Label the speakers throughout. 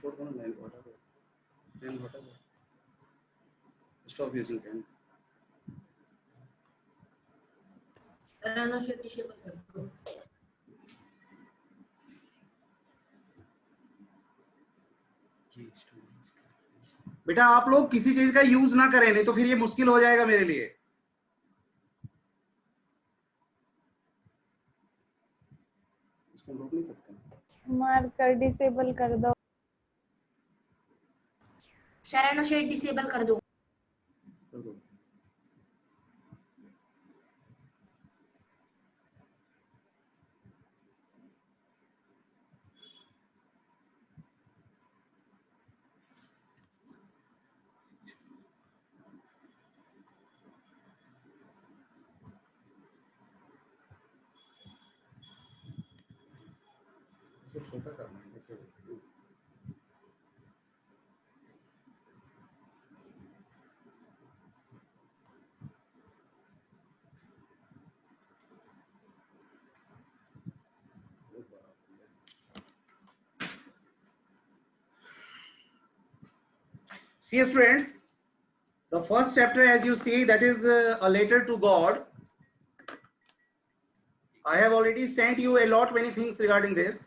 Speaker 1: छोड़ दो ना, 9 को हटा दो, 10 हटा दो, स्टॉप यूजिंग 10।
Speaker 2: रैनो शेड डिसेबल कर दो।
Speaker 1: बेटा आप लोग किसी चीज का यूज ना करें, नहीं तो फिर ये मुश्किल हो जाएगा मेरे लिए। इसको रोक नहीं सकते।
Speaker 3: मार्कर डिसेबल कर दो।
Speaker 2: रैनो शेड डिसेबल कर दो।
Speaker 1: कर दो। इसको छोटा करना है कैसे? See students, the first chapter as you see that is a letter to God. I have already sent you a lot many things regarding this.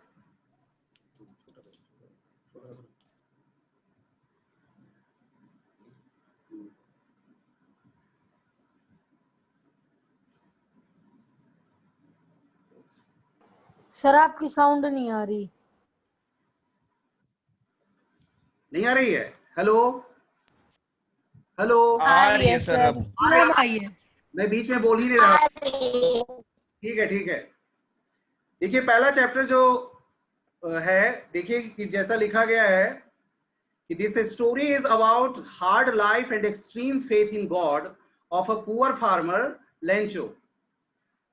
Speaker 4: Sir आपकी साउंड नहीं आ रही।
Speaker 1: नहीं आ रही है? हेलो हेलो,
Speaker 3: आ रही है सर।
Speaker 4: अब आई है।
Speaker 1: मैं बीच में बोल ही नहीं रहा। ठीक है ठीक है। देखिए पहला चैप्टर जो है, देखिए कि जैसा लिखा गया है कि this story is about hard life and extreme faith in God of a poor farmer Lencho.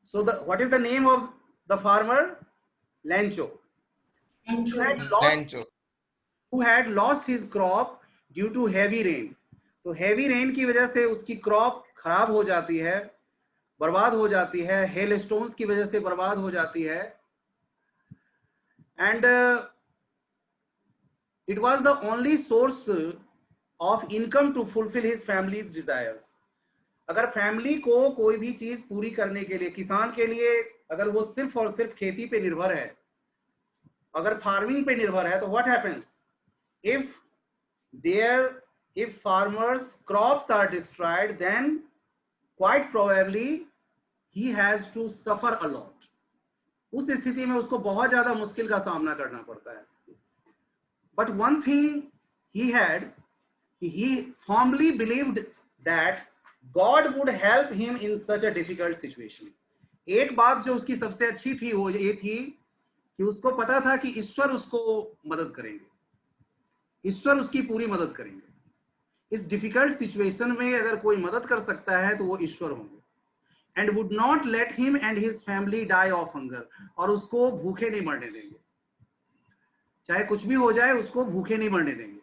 Speaker 1: So what is the name of the farmer? Lencho. Who had lost his crop due to heavy rain. तो heavy rain की वजह से उसकी crop खराब हो जाती है, बर्बाद हो जाती है, हेल स्टोन्स की वजह से बर्बाद हो जाती है. And it was the only source of income to fulfill his family's desires. अगर फैमिली को कोई भी चीज पूरी करने के लिए, किसान के लिए अगर वो सिर्फ और सिर्फ खेती पे निर्भर है, अगर फार्मिंग पे निर्भर है, तो what happens if farmers crops are destroyed, then quite probably he has to suffer a lot. उस स्थिति में उसको बहुत ज्यादा मुश्किल का सामना करना पड़ता है. But one thing he had, he firmly believed that God would help him in such a difficult situation. एक बात जो उसकी सबसे अच्छी थी वो ये थी कि उसको पता था कि ईश्वर उसको मदद करेंगे, ईश्वर उसकी पूरी मदद करेंगे. इस डिफिकल्ट सिचुएशन में अगर कोई मदद कर सकता है तो वो ईश्वर होंगे. And would not let him and his family die of hunger. और उसको भूखे नहीं मरने देंगे, चाहे कुछ भी हो जाए उसको भूखे नहीं मरने देंगे.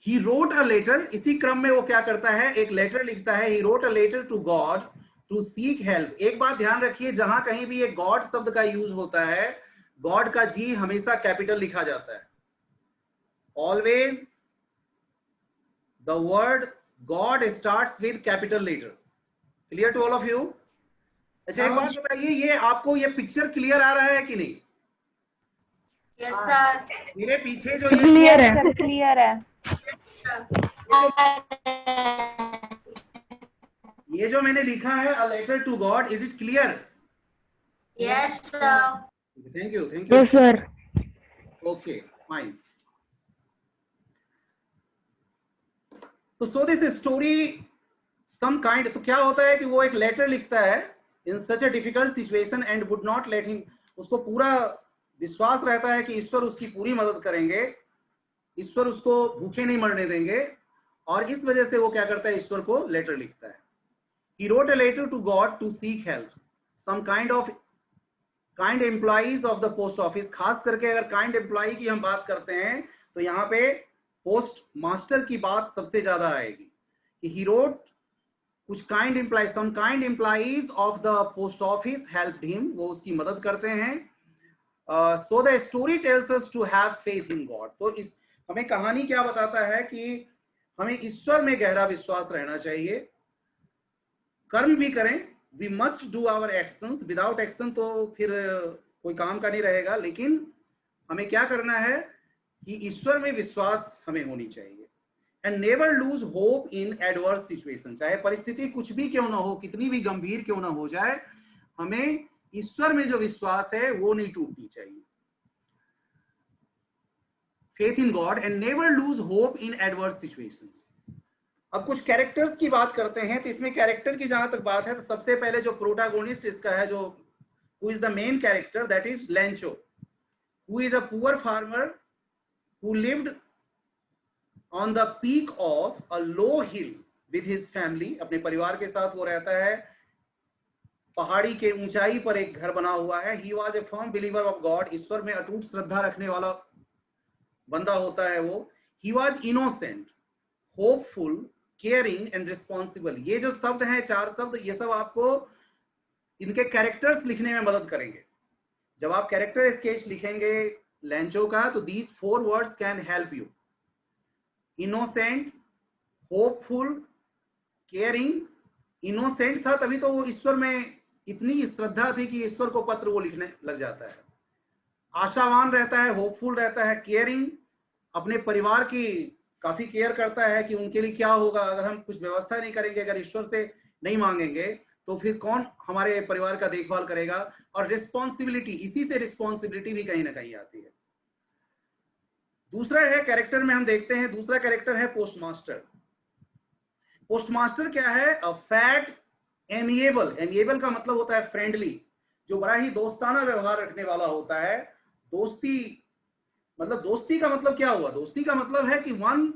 Speaker 1: He wrote a letter. इसी क्रम में वो क्या करता है, एक लेटर लिखता है. He wrote a letter to God to seek help. एक बात ध्यान रखिए, जहां कहीं भी एक गॉड शब्द का यूज होता है, गॉड का जी हमेशा कैपिटल लिखा जाता है. Always the word God starts with capital letter. Clear to all of you? अच्छा एक बात बताइए, ये आपको ये पिक्चर क्लियर आ रहा है कि नहीं?
Speaker 2: Yes sir.
Speaker 1: मेरे पीछे जो
Speaker 3: क्लियर है, क्लियर है.
Speaker 1: ये जो मैंने लिखा है a letter to God, is it clear?
Speaker 2: Yes sir.
Speaker 1: Thank you, thank you.
Speaker 3: Yes sir.
Speaker 1: Okay, fine. तो so this story some kind, तो क्या होता है कि वो एक लेटर लिखता है in such a difficult situation and would not let him. उसको पूरा विश्वास रहता है कि ईश्वर उसकी पूरी मदद करेंगे, ईश्वर उसको भूखे नहीं मरने देंगे, और इस वजह से वो क्या करता है, ईश्वर को लेटर लिखता है. He wrote a letter to God to seek help. Some kind employees of the post office. खास करके अगर kind employee की हम बात करते हैं तो यहाँ पे पोस्ट मास्टर की बात सबसे ज्यादा आएगी. He wrote कुछ kind employees, some kind employees of the post office helped him. वो उसकी मदद करते हैं. So the story tells us to have faith in God. तो इस हमें कहानी क्या बताता है कि हमें ईश्वर में गहरा विश्वास रहना चाहिए, कर्म भी करें, we must do our actions, without action तो फिर कोई काम का नहीं रहेगा, लेकिन हमें क्या करना है कि ईश्वर में विश्वास हमें होनी चाहिए। And never lose hope in adverse situation, चाहे परिस्थिति कुछ भी क्यों ना हो, कितनी भी गंभीर क्यों ना हो जाए, हमें ईश्वर में जो विश्वास है वो नहीं टूटनी चाहिए। Faith in God and never lose hope in adverse situations. अब कुछ कैरेक्टर्स की बात करते हैं, तो इसमें कैरेक्टर की जहां तक बात है तो सबसे पहले जो प्रोटागोनिस्ट इसका है, जो who is the main character, that is Lencho, who is a poor farmer who lived on the peak of a low hill with his family. अपने परिवार के साथ वो रहता है, पहाड़ी के ऊंचाई पर एक घर बना हुआ है। He was a firm believer of god, ईश्वर में अटूट श्रद्धा रखने वाला बंदा होता है वो। He was innocent, hopeful, caring and responsible. ये जो शब्द हैं, 4 शब्द, ये सब आपको इनके कैरेक्टर्स लिखने में मदद करेंगे। जब आप कैरेक्टर स्केच लिखेंगे लेंचो का, तो these 4 words can help you. Innocent, hopeful, caring. Innocent था तभी तो वो ईश्वर में इतनी श्रद्धा थी कि ईश्वर को पत्र वो लिखने लग जाता है। आशावान रहता है, होपफुल रहता है, केयरिंग, अपने परिवार की काफी केयर करता है कि उनके लिए क्या होगा अगर हम कुछ व्यवस्था नहीं करेंगे, अगर ईश्वर से नहीं मांगेंगे तो फिर कौन हमारे परिवार का देखभाल करेगा। और रिस्पॉन्सिबिलिटी, इसी से रिस्पॉन्सिबिलिटी भी कहीं ना कहीं आती है। दूसरा है कैरेक्टर में हम देखते हैं, दूसरा कैरेक्टर है पोस्टमास्टर। पोस्टमास्टर क्या है? A fat amiable. एमिएबल का मतलब होता है फ्रेंडली, जो बड़ा ही दोस्ताना व्यवहार रखने वाला होता है। दोस्ती मतलब, दोस्ती का मतलब क्या हुआ? दोस्ती का मतलब है कि one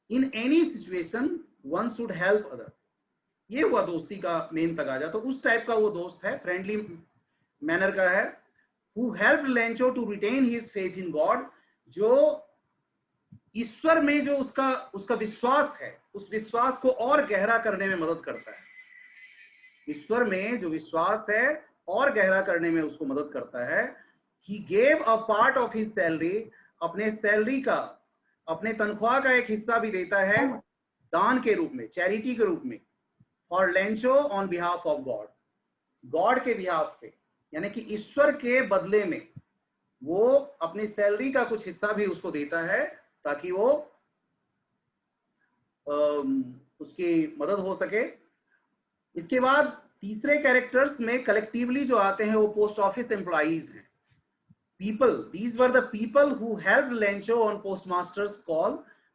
Speaker 1: in any situation one should help other, ये हुआ दोस्ती का मेन तगाजा। तो उस टाइप का वो दोस्त है, फ्रेंडली मैनर का है। Who help Lencho to retain his faith in God, जो ईश्वर में जो उसका विश्वास है, उस विश्वास को और गहरा करने में मदद करता है। ईश्वर में जो विश्वास है और गहरा करने में उसको मदद करता है। He gave a part of his salary, अपने सैलरी का, अपने तनख्वाह का एक हिस्सा भी देता है दान के रूप में, चैरिटी के रूप में, for Lencho on behalf of God, God के बिहाफ पे, यानी कि ईश्वर के बदले में वो अपनी सैलरी का कुछ हिस्सा भी उसको देता है ताकि वो उसकी मदद हो सके। इसके बाद तीसरे कैरेक्टर्स में कलेक्टिवली जो आते हैं वो पोस्ट ऑफिस एम्प्लॉइज हैं। People, these were the people who helped Lencho on postmaster's call.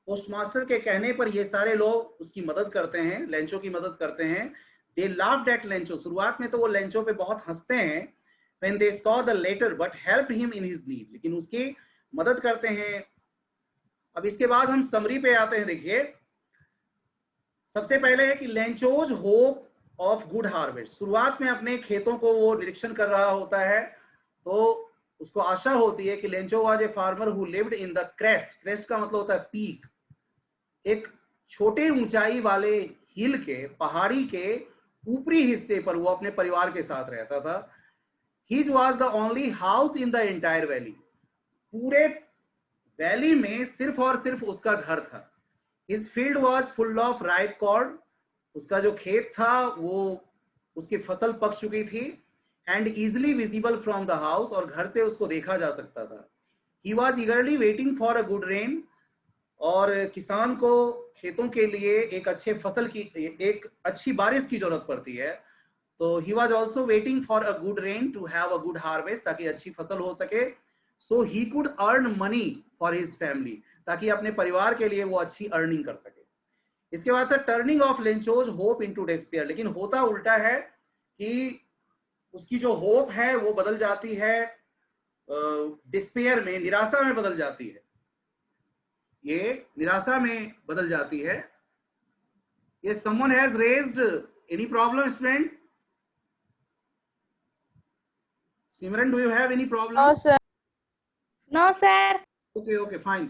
Speaker 1: Postmaster के कहने पर ये सारे लोग उसकी मदद करते हैं, लेंचो की मदद करते हैं। दे लाफ्ड एट लेंचो, शुरुआत में तो वो लेंचो पे बहुत हंसते हैं। when they saw the letter but helped him in his need, लेकिन उसकी मदद करते हैं। अब इसके बाद हम समरी पे आते हैं। देखिए, सबसे पहले है कि Lencho's hope of good harvest. शुरुआत में अपने खेतों को वो निरीक्षण कर रहा होता है, तो उसको आशा होती है कि Lencho was a farmer who lived in the crest. Crest का मतलब होता है पीक, एक छोटे ऊंचाई वाले हिल के, पहाड़ी के ऊपरी हिस्से पर वो अपने परिवार के साथ रहता था। His was the only house in the entire valley, पूरे वैली में सिर्फ और सिर्फ उसका घर था। His field was full of ripe corn, उसका जो खेत था वो उसकी फसल पक चुकी थी। And easily visible from the house, और घर से उसको देखा जा सकता था। He was eagerly waiting for a good rain, और किसान को खेतों के लिए एक अच्छे फसल की, एक अच्छी बारिश की जरूरत पड़ती है। तो he was also waiting for a good rain to have a good harvest, ताकि अच्छी फसल हो सके। So he could earn money for his family, ताकि अपने परिवार के लिए वो अच्छी अर्निंग कर सके। इसके बाद था turning of Lencho's hope into despair. लेकिन होता उल्टा है कि उसकी जो होप है वो बदल जाती है डिस्पेयर में, निराशा में बदल जाती है। ये निराशा में बदल जाती है। ये someone has raised any problem, student? Simran, do you have any problem?
Speaker 3: No, sir.
Speaker 4: No, sir.
Speaker 1: Okay, fine.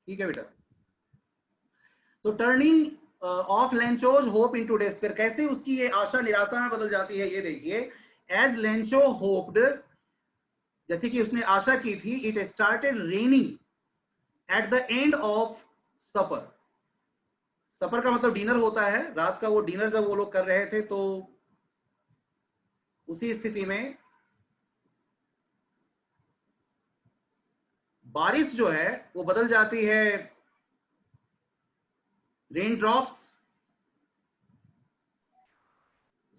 Speaker 1: ठीक है बेटा। तो turning of Lencho's hope into despair, कैसे उसकी ये आशा निराशा में बदल जाती है, ये देखिए। एज लेंचो होप्ड जैसे कि उसने आशा की थी, it started raining at the end of supper. Supper का मतलब डिनर होता है, रात का वो डिनर जब वो लोग कर रहे थे, तो उसी स्थिति में बारिश जो है वो बदल जाती है rain drops,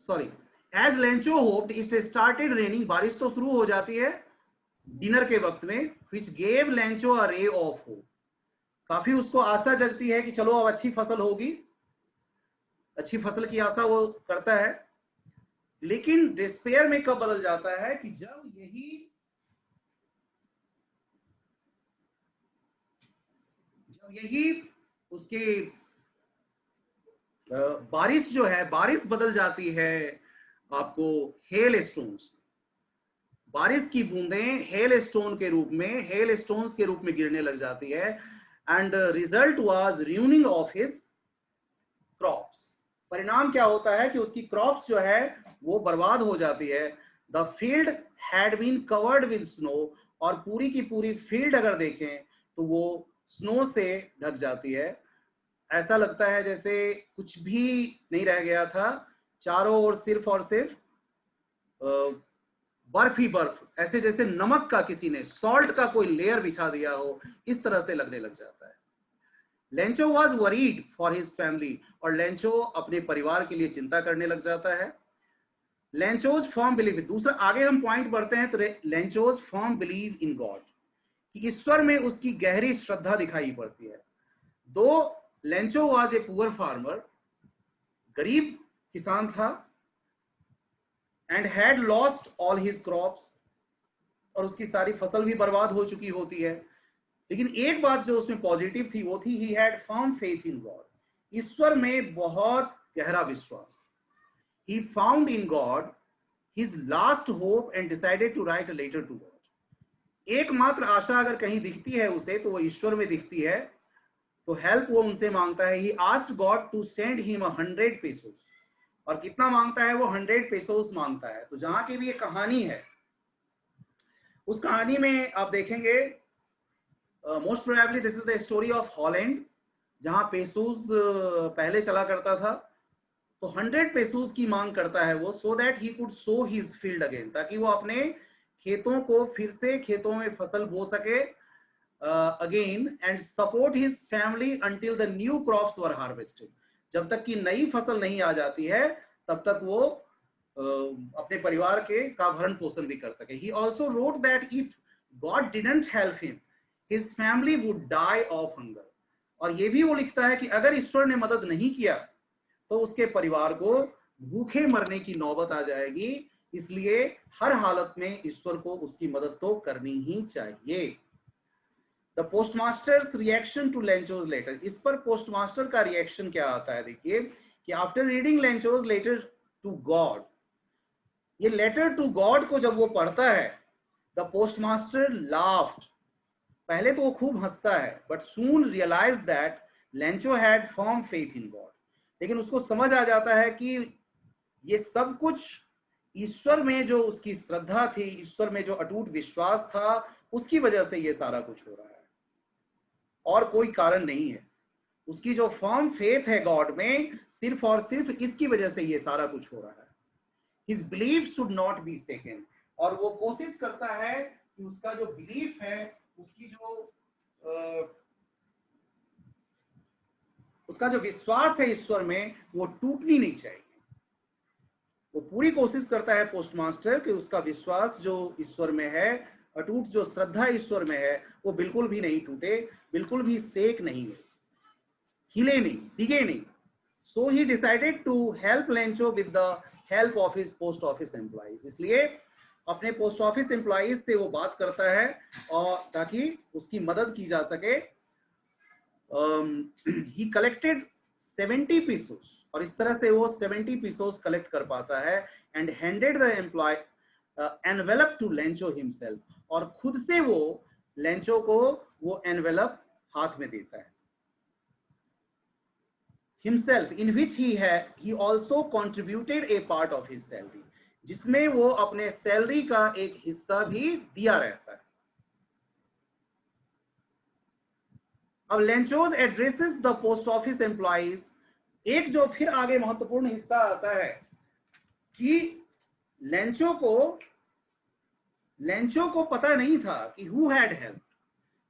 Speaker 1: sorry, as Lencho hoped it started raining, बारिश तो शुरू हो जाती है डिनर के वक्त में, which gave Lencho a ray of hope, काफी उसको आशा जगती है कि चलो अब अच्छी फसल होगी, अच्छी फसल की आशा वो करता है। लेकिन डिस्पेयर में कब बदल जाता है कि जब यही उसकी बारिश जो है, बारिश बदल जाती है आपको हेल स्टोन्स, बारिश की बूंदें हेल स्टोन के रूप में, हेल स्टोन्स के रूप में गिरने लग जाती है। And result was ruining of his crops, परिणाम क्या होता है कि उसकी क्रॉप्स जो है वो बर्बाद हो जाती है। The field had been covered with snow, और पूरी की पूरी फील्ड अगर देखें तो वो स्नो से ढक जाती है। ऐसा लगता है जैसे कुछ भी नहीं रह गया था, चारों ओर सिर्फ और सिर्फ बर्फ ही बर्फ, ऐसे जैसे नमक का किसी ने, सॉल्ट का कोई लेयर बिछा दिया हो, इस तरह से लगने लग जाता है। Lencho was worried for his family, और लेंचो अपने परिवार के लिए चिंता करने लग जाता है। लेंचोज फर्म बिलीव, दूसरा आगे हम पॉइंट बढ़ते हैं, तो Lencho's firm believe in God, कि ईश्वर में उसकी गहरी श्रद्धा दिखाई पड़ती है। दो Lencho was a poor farmer, गरीब किसान था, and had lost all his crops, और उसकी सारी फसल भी बर्बाद हो चुकी होती है। लेकिन एक बात जो उसमें पॉजिटिव थी वो थी, he had firm faith in god, ईश्वर में बहुत गहरा विश्वास। He found in god his last hope and decided to write a letter to god. एकमात्र आशा अगर कहीं दिखती है उसे तो वो ईश्वर में दिखती है, तो हेल्प वो उनसे मांगता है। He asked God to send him 100 pesos, और कितना मांगता है वो? 100 पेसोस मांगता है। तो जहां की भी ये कहानी है, उस कहानी में आप देखेंगे most probably this is the story of Holland, जहां पेसोस पहले चला करता था। तो 100 पेसोस की मांग करता है वो, so that he could so his field again, ताकि वो अपने खेतों को फिर से, खेतों में फसल बो सके again, and support his family until the new crops were harvested, जब तक कि नई फसल नहीं आ जाती है तब तक वो अपने परिवार का भरण पोषण भी कर सके। He also wrote that if God didn't help him his family would die of hunger, और ये भी वो लिखता है कि अगर ईश्वर ने मदद नहीं किया तो उसके परिवार को भूखे मरने की नौबत आ जाएगी। इसलिए हर हालत में ईश्वर को उसकी मदद तो करनी ही चाहिए। The postmaster's reaction to Lencho's letter, इस पर पोस्टमास्टर का रिएक्शन क्या आता है? देखिए कि after reading Lencho's letter to God, ये लेटर टू गॉड को जब वो पढ़ता है, द पोस्टमास्टर लाफ्ड, पहले तो वो खूब हंसता है, but soon realize that Lencho had firm faith in God, लेकिन उसको समझ आ जाता है कि ये सब कुछ ईश्वर में जो उसकी श्रद्धा थी, ईश्वर में जो अटूट विश्वास था, उसकी वजह से ये सारा कुछ हो रहा है, और कोई कारण नहीं है। उसकी जो फर्म फेथ है गॉड में, सिर्फ और सिर्फ इसकी वजह से ये सारा कुछ हो रहा है। His belief should not be second, और वो कोशिश करता है कि उसका जो बिलीफ है, उसका जो विश्वास है ईश्वर में, वो टूटनी नहीं चाहिए। वो पूरी कोशिश करता है पोस्टमास्टर कि उसका विश्वास जो ईश्वर में है, अटूट जो श्रद्धा ईश्वर में है, वो बिल्कुल भी नहीं टूटे, बिल्कुल भी सेक नहीं है, हिले नहीं, डिगे नहीं। So he decided to help Lencho with the help of his post office employees, इसलिए अपने पोस्ट ऑफिस एम्प्लॉइज से वो बात करता है और ताकि उसकी मदद की जा सके। ही कलेक्टेड 70 पीसोस, और इस तरह से वो 70 पीसोस कलेक्ट कर पाता है, and handed the employ envelope to Lencho himself, और खुद से वो लेंचो को वो एनवेलप हाथ में देता है। himself in which he also contributed a part of his salary, जिसमें वो अपने सैलरी का एक हिस्सा भी दिया रहता है। अब Lencho's addresses the post office employees. एक जो फिर आगे महत्वपूर्ण हिस्सा आता है कि लेंचो को पता नहीं था कि हु हैड हेल्प।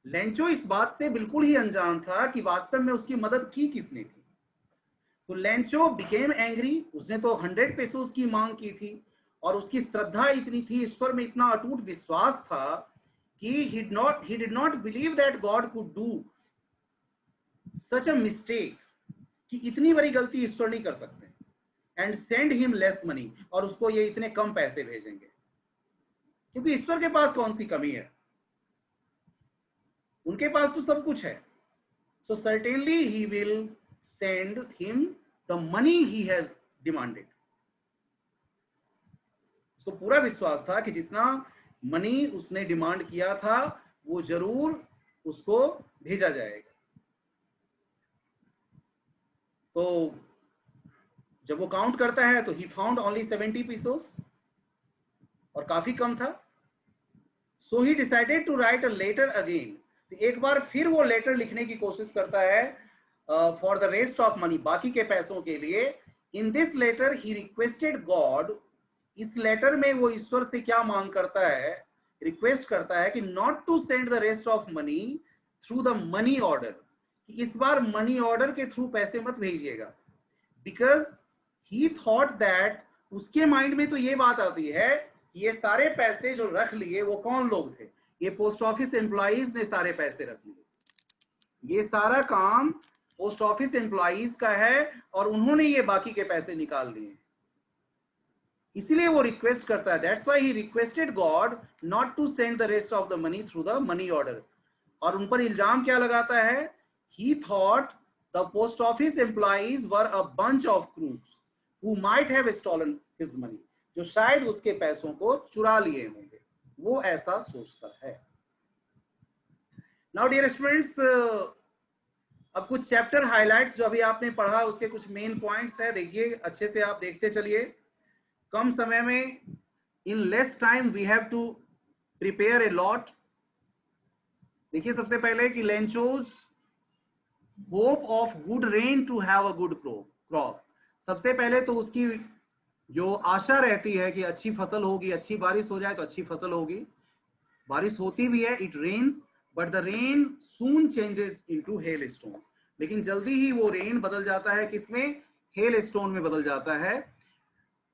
Speaker 1: लेंचो इस बात से बिल्कुल ही अनजान था कि वास्तव में उसकी मदद की किसने थी। तो लेंचो बिकेम एंग्री। उसने तो 100 पेसोस की मांग की थी और उसकी श्रद्धा इतनी थी, ईश्वर में इतना अटूट विश्वास था कि he did not believe that God could do such a mistake, कि इतनी बड़ी गलती ईश्वर नहीं कर सकते and send him less money, और उसको ये इतने कम पैसे भेजेंगे, क्योंकि ईश्वर के पास कौन सी कमी है, उनके पास तो सब कुछ है। So certainly he will send him the money he has demanded. उसको पूरा विश्वास था कि जितना मनी उसने डिमांड किया था वो जरूर उसको भेजा जाएगा। तो जब वो काउंट करता है तो ही फाउंड ओनली 70 पीसोस, और काफी कम था। So he decided to write a letter again. एक बार फिर वो लेटर लिखने की कोशिश करता है for the rest of money, बाकी के पैसों के लिए। In this letter he requested God. इस लेटर में वो ईश्वर से क्या मांग करता है, रिक्वेस्ट करता है कि not to send the rest of money through the money order, इस बार मनी ऑर्डर के थ्रू पैसे मत भेजिएगा। बिकॉज ही थॉट दैट, उसके माइंड में तो ये बात आती है ये सारे पैसे जो रख लिए वो कौन लोग थे, ये पोस्ट ऑफिस एम्प्लॉइज ने सारे पैसे रख लिए, ये सारा काम पोस्ट ऑफिस एम्प्लॉइज का है और उन्होंने ये बाकी के पैसे निकाल लिए। इसीलिए वो रिक्वेस्ट करता है, that's why he requested God not to send the rest of the money through the money order. और उन पर इल्जाम क्या लगाता है, he thought the post office employees were a bunch of crooks who might have stolen his money, जो शायद उसके पैसों को चुरा लिए होंगे, वो ऐसा सोचता है। नाउ डियर स्टूडेंट्स, अब कुछ चैप्टर हाइलाइट्स जो अभी आपने पढ़ा उसके कुछ मेन पॉइंट्स है, देखिए अच्छे से आप देखते चलिए। कम समय में, in less time we have to prepare a lot. देखिए सबसे पहले कि Lencho's hope of good rain to have a good crop. सबसे पहले तो उसकी जो आशा रहती है कि अच्छी फसल होगी, अच्छी बारिश हो जाए तो अच्छी फसल होगी। बारिश होती भी है, it rains, but the rain soon changes into hailstone. लेकिन जल्दी ही वो रेन बदल जाता है किसमें, हेल स्टोन में बदल जाता है।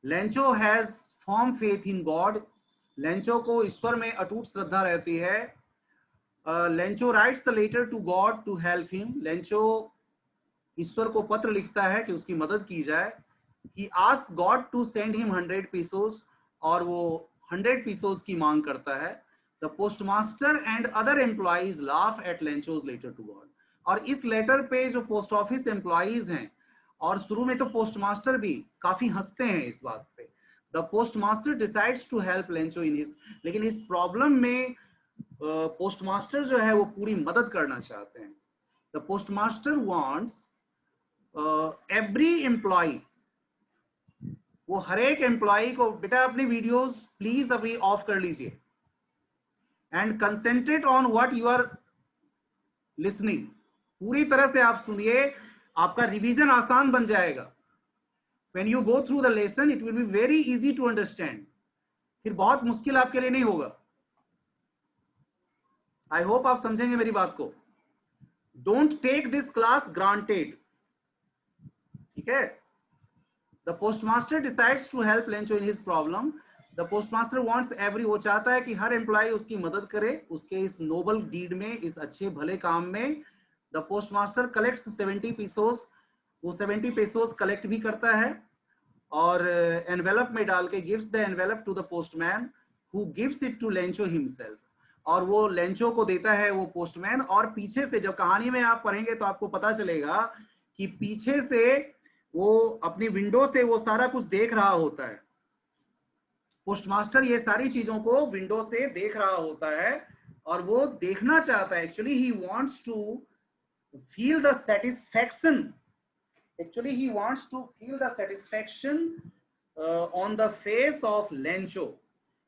Speaker 1: Lencho has firm faith in god. Lencho को ईश्वर में अटूट श्रद्धा रहती है। Lencho writes the letter to god to help him. Lencho ईश्वर को पत्र लिखता है कि उसकी मदद की जाए। He asked God to send him 100 pesos, और वो 100 pesos की मांग करता है। The postmaster and other employees laugh at Lencho's letter to God। और इस लेटर पे जो पोस्ट ऑफिस एम्प्लॉइज हैं, और शुरू में तो पोस्टमास्टर भी काफी हंसते हैं इस बात पे। The postmaster decides to help Lencho in his, लेकिन इस प्रॉब्लम में पोस्टमास्टर जो है वो पूरी मदद करना चाहते हैं। The postmaster wants every employee, वो हर एक एम्प्लॉय को, बेटा अपने वीडियोस प्लीज अभी ऑफ कर लीजिए and concentrate on what you are listening. पूरी तरह से आप सुनिए, आपका रिवीजन आसान बन जाएगा। When you go through the lesson it will be very easy to understand, फिर बहुत मुश्किल आपके लिए नहीं होगा। आई होप आप समझेंगे मेरी बात को। Don't take this class granted, ठीक है। The postmaster decides to help Lencho in his problem. The postmaster wants every, वो चाहता है कि हर एम्प्लॉय उसकी मदद करे उसके इस नोबल डीड में, इस अच्छे भले काम में। The postmaster collects 70 pesos, वो 70 pesos कलेक्ट भी करता है और एनवेलप में डाल के gives the envelope to the postman who gives it to Lencho himself, और वो लेंचो को देता है वो पोस्टमैन। और पीछे से जब कहानी में आप पढ़ेंगे तो आपको पता चलेगा कि पीछे से वो अपनी विंडो से वो सारा कुछ देख रहा होता है। पोस्टमास्टर ये सारी चीजों को विंडो से देख रहा होता है और वो देखना चाहता है, actually he wants to feel the satisfaction, actually he wants to feel the satisfaction on the face of Lencho,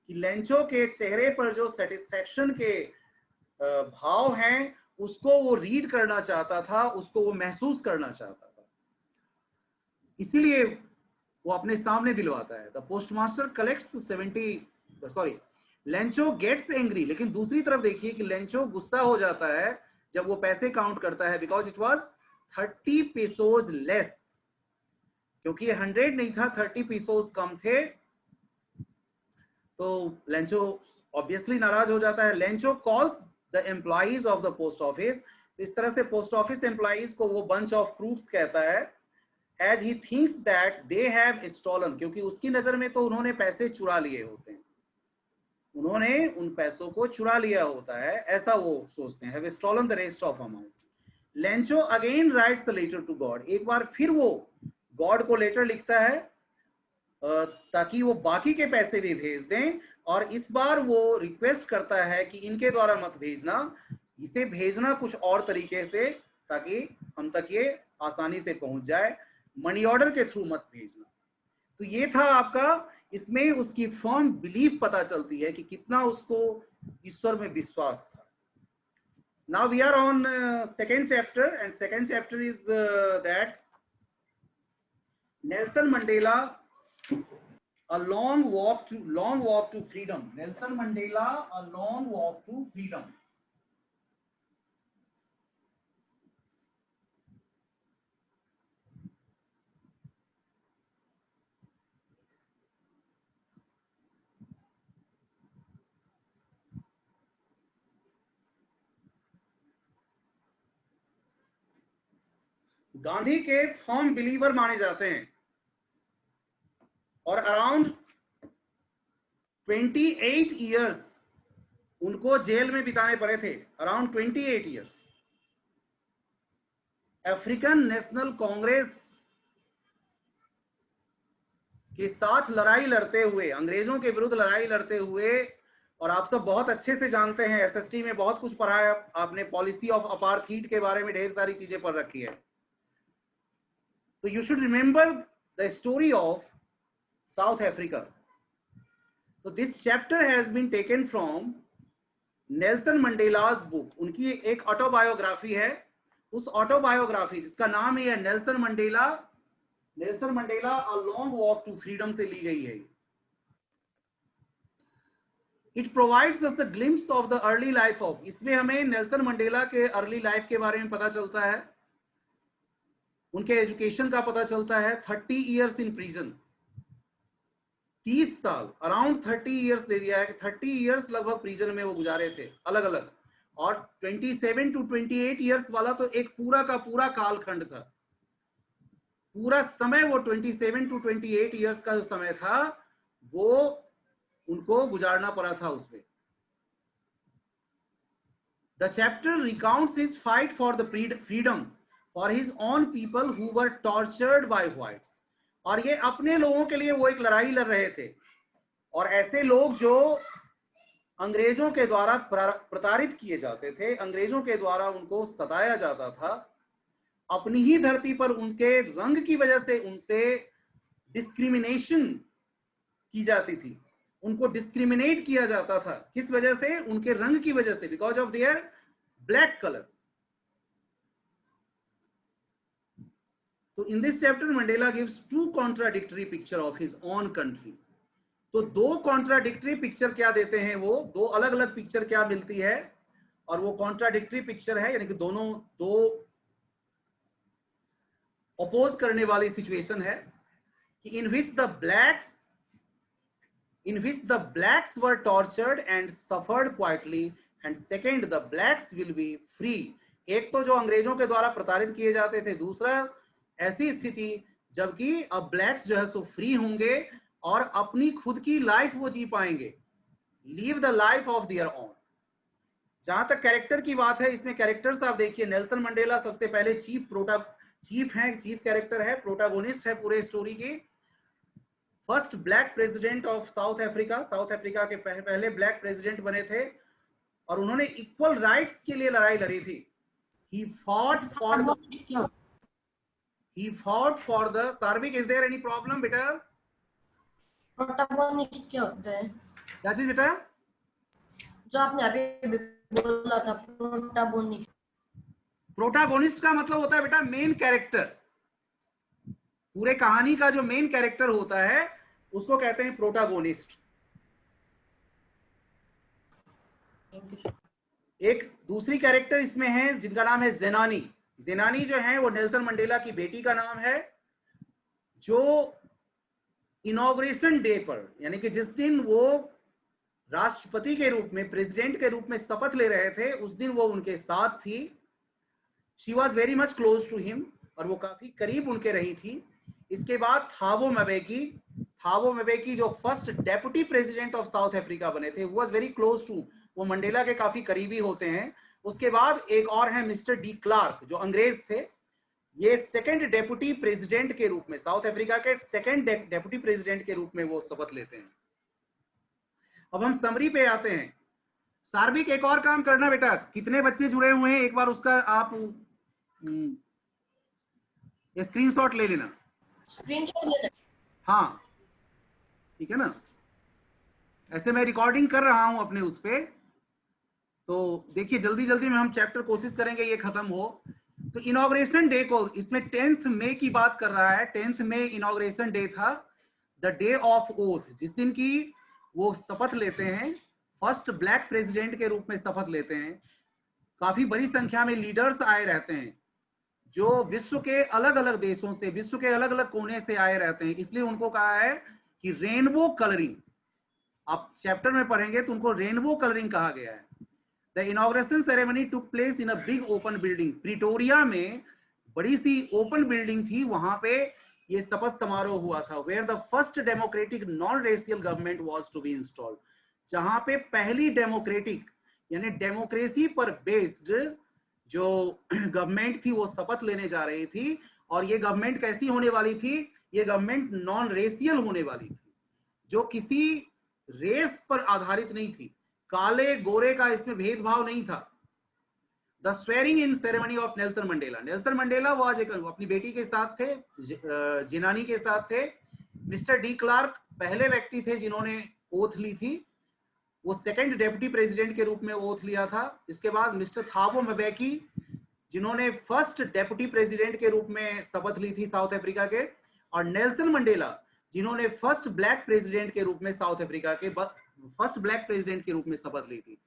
Speaker 1: कि लेंचो के चेहरे पर जो सेटिस्फेक्शन के भाव हैं उसको वो रीड करना चाहता था, उसको वो महसूस करना चाहता था, इसीलिए वो अपने सामने दिलवाता है। The postmaster collects 70 Lencho gets angry, लेकिन दूसरी तरफ देखिए कि लेंचो गुस्सा हो जाता है जब वो पैसे काउंट करता है, बिकॉज इट वॉज 30 पेसोज लेस, क्योंकि 100 नहीं था, 30 पेसोज कम थे, तो लेंचो ऑब्वियसली नाराज हो जाता है। Lencho calls the employees of the post office, तो इस तरह से पोस्ट ऑफिस एम्प्लॉइज को वो बंच ऑफ फ्रूट्स कहता है, as he thinks that they have stolen, क्योंकि उसकी नजर में तो उन्होंने पैसे चुरा लिए होते हैं, उन्होंने उन पैसों को चुरा लिया होता है, ऐसा वो सोचते हैं, have stolen the rest of amount. Lencho again writes a letter to God, एक बार फिर वो गॉड को लेटर लिखता है ताकि वो बाकी के पैसे भी भेज दें, और इस बार वो रिक्वेस्ट करता है कि इनके द्वारा मत भेजना, इसे भेजना कुछ और तरीके से ताकि हम तक ये आसानी से पहुंच जाए, मनी ऑर्डर के थ्रू मत भेजना। तो ये था आपका, इसमें उसकी फर्म बिलीफ पता चलती है कि कितना उसको ईश्वर में विश्वास था। Now we are on second chapter, and second chapter is that Nelson Mandela a long walk to freedom. Nelson Mandela, a long walk to freedom. Gandhi के फर्म बिलीवर माने जाते हैं, और अराउंड 28 ईयर्स उनको जेल में बिताने पड़े थे, around 28 years. African national Congress के साथ लड़ाई लड़ते हुए, अंग्रेजों के विरुद्ध लड़ाई लड़ते हुए, और आप सब बहुत अच्छे से जानते हैं, एसएसटी में बहुत कुछ पढ़ा है आपने, पॉलिसी ऑफ अपार्थीड के बारे में ढेर सारी चीजें पढ़ रखी है, तो you should remember the story of South Africa. So this chapter has been taken from Nelson Mandela's book, उनकी एक ऑटोबायोग्राफी है, उस ऑटोबायोग्राफी जिसका नाम है Nelson Mandela a long walk to freedom से ली गई है। It provides us a glimpse of the early life of, इसमें हमें नेल्सन मंडेला के अर्ली लाइफ के बारे में पता चलता है, उनके एजुकेशन का पता चलता है। 30 ईयर्स इन प्रिजन, 30 साल, अराउंड 30 ईयर्स दे दिया है कि 30 ईयर्स लगभग प्रिजन में वो गुजारे थे अलग अलग, और 27 to 28 ईयर्स वाला तो एक पूरा का पूरा कालखंड था, पूरा समय वो 27 to 28 ईयर्स का जो समय था वो उनको गुजारना पड़ा था उसमें। The chapter recounts his fight for the freedom for his own people who were tortured by whites, और ये अपने लोगों के लिए वो एक लड़ाई लड़ रहे थे, और ऐसे लोग जो अंग्रेजों के द्वारा प्रताड़ित किए जाते थे, अंग्रेजों के द्वारा उनको सताया जाता था, अपनी ही धरती पर उनके रंग की वजह से उनसे डिस्क्रिमिनेशन की जाती थी, उनको डिस्क्रिमिनेट किया जाता था, किस वजह से? उनके रंग की वजह से, because of their black colour. तो in this chapter Mandela gives 2 contradictory picture of his own country. तो 2 कॉन्ट्राडिक्टरी पिक्चर क्या देते हैं वो, 2 अलग अलग पिक्चर क्या मिलती है, और वो कॉन्ट्राडिक्टरी पिक्चर है, यानी कि दोनों 2 अपोज करने वाली सिचुएशन है, कि in which the blacks were tortured and suffered quietly, and second the blacks will be free. एक तो जो अंग्रेजों के द्वारा प्रताड़ित किए जाते थे, दूसरा ऐसी स्थिति जबकि अब ब्लैक्स जो है सो फ्री होंगे और अपनी खुद की लाइफ वो जी पाएंगे, leave the life of their own. जहां तक कैरेक्टर की बात है, इसमें कैरेक्टर्स आप देखिए, नेल्सन मंडेला सबसे पहले चीफ कैरेक्टर है, प्रोटागोनिस्ट है पूरे स्टोरी की, first black president of South Africa के पहले ब्लैक प्रेसिडेंट बने थे, और उन्होंने इक्वल राइट्स के लिए लड़ाई लड़ी थी। He fought for the Sarvik, is there any problem beta?
Speaker 2: Protagonist क्या होता है?
Speaker 1: क्या चीज बेटा?
Speaker 2: जो आपने अभी बोला था, प्रोटोगोनिस्ट।
Speaker 1: प्रोटागोनिस्ट का मतलब होता है बेटा मेन कैरेक्टर। पूरे कहानी का जो मेन कैरेक्टर होता है उसको कहते हैं प्रोटागोनिस्ट। एक दूसरी कैरेक्टर इसमें है जिनका नाम है जेनानी। जेनानी जो है वो नेल्सन मंडेला की बेटी का नाम है, जो इनॉग्रेशन डे पर, यानी कि जिस दिन वो राष्ट्रपति के रूप में, प्रेसिडेंट के रूप में शपथ ले रहे थे, उस दिन वो उनके साथ थी। She was very much close to him, और वो काफी करीब उनके रही थी। इसके बाद थाबो म्बेकी जो first deputy president of South Africa बने थे, वो वॉज वेरी क्लोज टू, वो मंडेला के काफी करीबी होते हैं। उसके बाद एक और है मिस्टर डी क्लार्क, जो अंग्रेज थे। ये सेकंड डेप्यूटी प्रेसिडेंट के रूप में, साउथ अफ्रीका के सेकंड डेप्यूटी प्रेसिडेंट के रूप में वो शपथ लेते हैं। अब हम समरी पे आते हैं। सार्विक, एक और काम करना बेटा, कितने बच्चे जुड़े हुए हैं एक बार उसका आप स्क्रीनशॉट ले लेना।
Speaker 2: स्क्रीनशॉट लेना?
Speaker 1: हाँ ठीक है ना, ऐसे मैं रिकॉर्डिंग कर रहा हूं अपने उस पे, तो देखिए जल्दी जल्दी में हम चैप्टर कोशिश करेंगे ये खत्म हो। तो इनॉग्रेशन डे को, इसमें 10 मई की बात कर रहा है। 10 मई इनॉग्रेशन डे था, द डे ऑफ ओथ, जिस दिन की वो शपथ लेते हैं, फर्स्ट ब्लैक प्रेसिडेंट के रूप में शपथ लेते हैं। काफी बड़ी संख्या में लीडर्स आए रहते हैं जो विश्व के अलग अलग देशों से, विश्व के अलग अलग कोने से आए रहते हैं। इसलिए उनको कहा है कि रेनबो कलरिंग, आप चैप्टर में पढ़ेंगे तो उनको रेनबो कलरिंग कहा गया है। The inauguration ceremony took place in a big open building. Pretoria में बड़ी सी ओपन बिल्डिंग थी, वहां पे ये शपथ समारोह हुआ था। Where the first democratic non racial government was to be installed, जहां पे पहली डेमोक्रेटिक यानी डेमोक्रेसी पर बेस्ड जो गवर्नमेंट थी वो शपथ लेने जा रही थी। और ये गवर्नमेंट कैसी होने वाली थी? ये गवर्नमेंट नॉन रेशियल होने वाली थी, जो किसी रेस पर आधारित नहीं थी। काले गोरे का इसमें भेदभाव नहीं था। The swearing in ceremony of Nelson Mandela, Nelson Mandela वो आज अपनी बेटी के साथ थे, जिनानी के साथ थे। मिस्टर डी क्लार्क पहले व्यक्ति थे जिन्होंने ओथ ली थी, वो सेकंड डेप्यूटी प्रेसिडेंट के रूप में ओथ लिया था। इसके बाद मिस्टर थाबो म्बेकी, जिन्होंने फर्स्ट डेप्यूटी प्रेसिडेंट के रूप में शपथ ली थी साउथ अफ्रीका के, और नेल्सन मंडेला, जिन्होंने फर्स्ट ब्लैक प्रेसिडेंट के रूप में साउथ अफ्रीका के फर्स्ट ब्लैक प्रेसिडेंट के रूप में शपथ ली थी।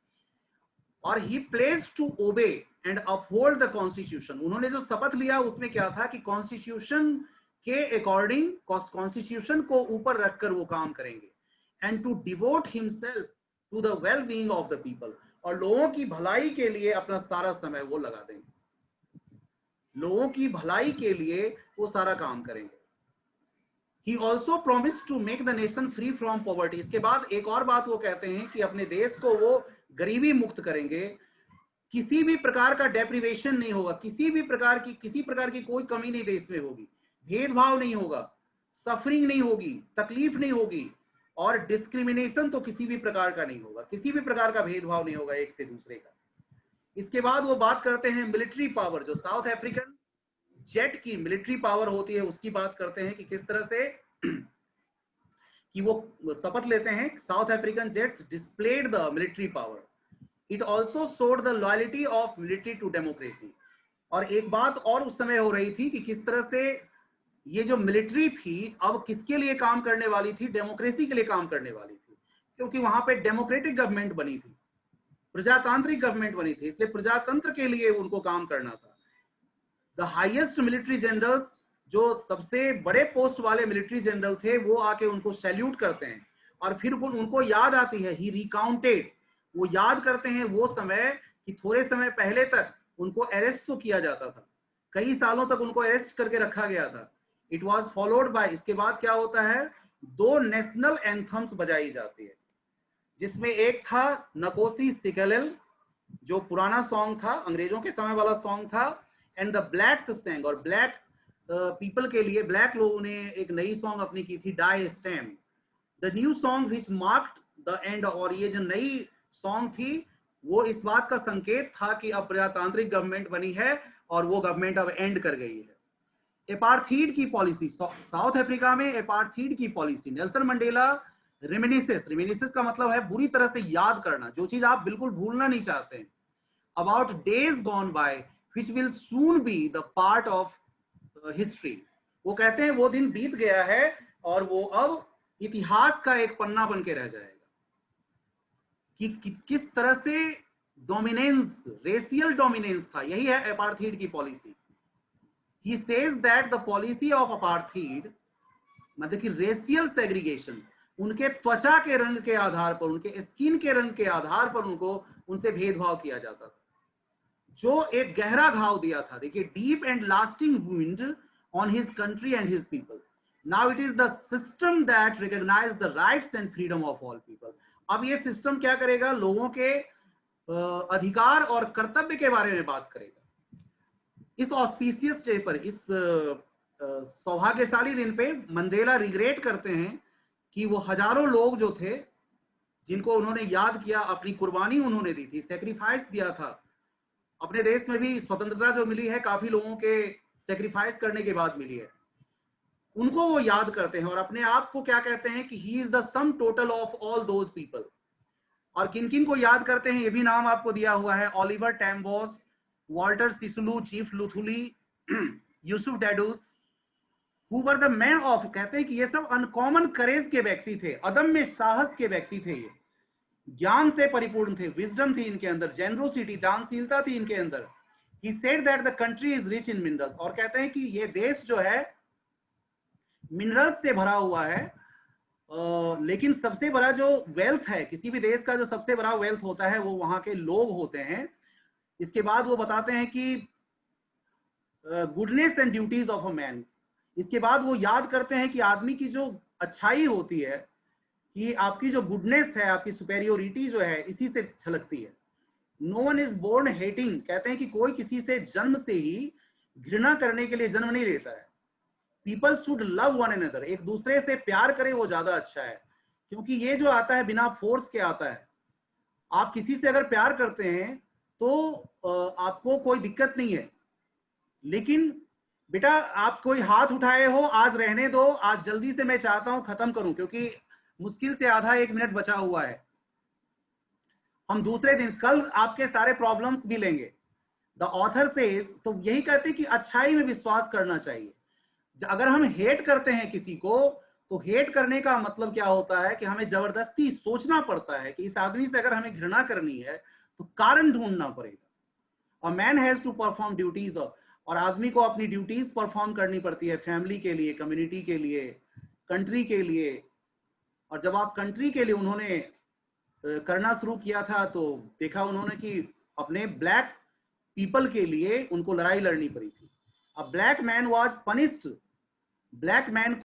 Speaker 1: और he pledge to obey and uphold the constitution. उन्होंने जो शपथ लिया उसमें क्या था कि कॉन्स्टिट्यूशन के अकॉर्डिंग, कॉन्स्टिट्यूशन को ऊपर रखकर वो काम करेंगे। And to devote himself to the well being of the people, और लोगों की भलाई के लिए अपना सारा समय वो लगा देंगे, लोगों की भलाई के लिए वो सारा काम करेंगे। He also promised to make the nation free from poverty। इसके बाद एक और बात वो कहते हैं कि अपने देश को वो गरीबी मुक्त करेंगे, किसी भी प्रकार का डेप्रिवेशन नहीं होगा, किसी प्रकार की कोई कमी नहीं देश में होगी, भेदभाव नहीं होगा, सफरिंग नहीं होगी, तकलीफ नहीं होगी, और डिस्क्रिमिनेशन तो किसी भी प्रकार का नहीं होगा, किसी भी प्रकार का भेदभाव नहीं होगा एक से दूसरे का। इसके बाद वो बात करते हैं मिलिट्री पावर, जो साउथ अफ्रीकन जेट की मिलिट्री पावर होती है उसकी बात करते हैं कि किस तरह से कि वो शपथ लेते हैं। South African jets displayed the military power, it also showed the loyalty of military to democracy. और एक बात और उस समय हो रही थी कि किस तरह से ये जो मिलिट्री थी अब किसके लिए काम करने वाली थी? डेमोक्रेसी के लिए काम करने वाली थी, क्योंकि वहां पे डेमोक्रेटिक गवर्नमेंट बनी थी, प्रजातांत्रिक गवर्नमेंट बनी थी, इसलिए प्रजातंत्र के लिए उनको काम करना था। द हाईएस्ट मिलिट्री जनरल्स, जो सबसे बड़े पोस्ट वाले मिलिट्री जनरल थे, वो आके उनको सैल्यूट करते हैं और फिर उनको याद आती है, ही रिकाउंटेड, वो याद करते हैं वो समय कि थोड़े समय पहले तक उनको अरेस्ट तो किया जाता था, कई सालों तक उनको अरेस्ट करके रखा गया था। इट वॉज फॉलोड बाय, इसके बाद क्या होता है, 2 नेशनल एंथम्स बजाई जाती है, जिसमें एक था नकोसी सिगलेल, जो पुराना सॉन्ग था, अंग्रेजों के समय वाला सॉन्ग था, एंड द ब्लैक्स सेंग, और ब्लैक पीपल के लिए, ब्लैक लोगों ने एक नई सॉन्ग अपनी की थी, Die Stem, the new song which marked the end. और ये जो नई सॉन्ग थी वो इस बात का संकेत था कि अब प्रजातांत्रिक गवर्नमेंट बनी है और वो गवर्नमेंट अब एंड कर गई है। एपार्थीड की पॉलिसी, साउथ अफ्रीका में एपार्थीड की पॉलिसी, नेल्सन मंडेला रेमिनिसेस का मतलब है बुरी तरह से याद करना, जो चीज आप बिल्कुल भूलना नहीं चाहते हैं, about days gone by which will soon be the part of history. वो कहते हैं वो दिन बीत गया है और वो अब इतिहास का एक पन्ना बन के रह जाएगा। कि किस तरह से डोमिनेंस, रेशियल डोमिनेंस था, यही है एपार्थीड की policy. He says that the policy of apartheid, मतलब कि रेशियल सेग्रीगेशन, उनके त्वचा के रंग के आधार पर, उनके स्किन के रंग के आधार पर उनसे भेदभाव किया जाता था, जो एक गहरा घाव दिया था। देखिए, deep and lasting wound on his country and his people. Now it is the system that recognize the rights and freedom of all people. अब ये सिस्टम क्या करेगा, लोगों के अधिकार और कर्तव्य के बारे में बात करेगा। इस ऑस्पिशियस डे पर, इस सौभाग्यशाली दिन पे मंडेला रिग्रेट करते हैं कि वो हजारों लोग जो थे जिनको उन्होंने याद किया, अपनी कुर्बानी उन्होंने दी थी, सेक्रीफाइस दिया था। अपने देश में भी स्वतंत्रता जो मिली है काफी लोगों के सेक्रीफाइस करने के बाद मिली है, उनको वो याद करते हैं और अपने आप को क्या कहते हैं कि he is the sum total of all those people. और किन किन को याद करते हैं, ये भी नाम आपको दिया हुआ है, Oliver Tambos, Walter Sisulu, chief Luthuli, Yusuf Dadoos, who were the man of, कहते हैं कि ये सब अनकॉमन करेज के व्यक्ति थे, अदम्य साहस के व्यक्ति थे, ये ज्ञान से परिपूर्ण थे, विजडम थी इनके अंदर, जेनरोसिटी, दानशीलता थी इनके अंदर। He said that the country is rich in minerals, और कहते हैं कि ये देश जो है मिनरल्स से भरा हुआ है, लेकिन सबसे बड़ा जो वेल्थ है, किसी भी देश का जो सबसे बड़ा वेल्थ होता है वो वहां के लोग होते हैं। इसके बाद वो बताते हैं कि goodness and duties of a man. इसके बाद वो याद करते हैं कि आदमी की जो अच्छाई होती है, कि आपकी जो गुडनेस है, आपकी सुपेरियोरिटी जो है, इसी से छलकती है। No one is born hating, कहते हैं कि कोई किसी से जन्म से ही घृणा करने के लिए जन्म नहीं लेता है। People should love one another, एक दूसरे से प्यार करे वो ज्यादा अच्छा है, क्योंकि ये जो आता है बिना फोर्स के आता है। आप किसी से अगर प्यार करते हैं तो आपको कोई दिक्कत नहीं है, लेकिन बेटा आप कोई हाथ उठाए हो, आज रहने दो, आज जल्दी से मैं चाहता हूं खत्म करूं, क्योंकि मुश्किल से आधा 1 मिनट बचा हुआ है, हम दूसरे दिन कल आपके सारे प्रॉब्लम्स भी लेंगे। द ऑथर सेज, तो यही कहते हैं कि अच्छाई में विश्वास करना चाहिए। अगर हम हेट करते हैं किसी को, तो हेट करने का मतलब क्या होता है कि हमें जबरदस्ती सोचना पड़ता है कि इस आदमी से अगर हमें घृणा करनी है तो कारण ढूंढना पड़ेगा। A man has to perform duties, और आदमी को अपनी ड्यूटीज परफॉर्म करनी पड़ती है, फैमिली के लिए, कम्युनिटी के लिए, कंट्री के लिए। और जब आप कंट्री के लिए उन्होंने करना शुरू किया था तो देखा उन्होंने कि अपने ब्लैक पीपल के लिए उनको लड़ाई लड़नी पड़ी थी। अ black man was punished, black man